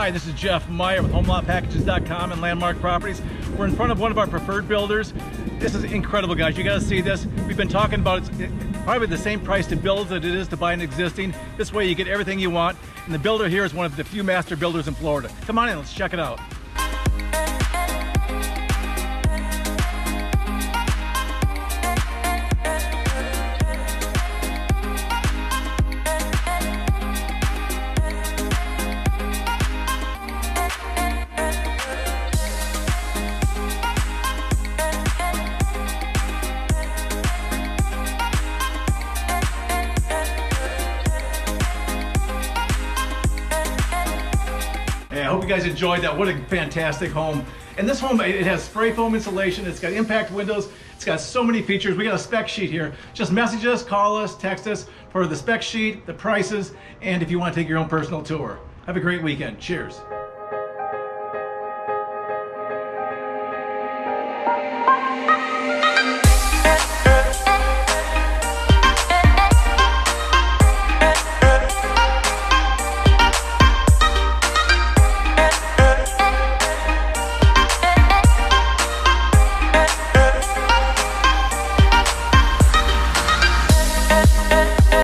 Hi, this is Jeff Meyer with HomeLotPackages.com and Landmark Properties. We're in front of one of our preferred builders. This is incredible, guys. You gotta see this. We've been talking about it's probably the same price to build that it is to buy an existing. This way you get everything you want. And the builder here is one of the few master builders in Florida. Come on in, let's check it out. I hope you guys enjoyed that. What a fantastic home. And this home, it has spray foam insulation, it's got impact windows, it's got so many features. We got a spec sheet here. Just message us, call us, text us for the spec sheet, the prices, and if you want to take your own personal tour. Have a great weekend. Cheers.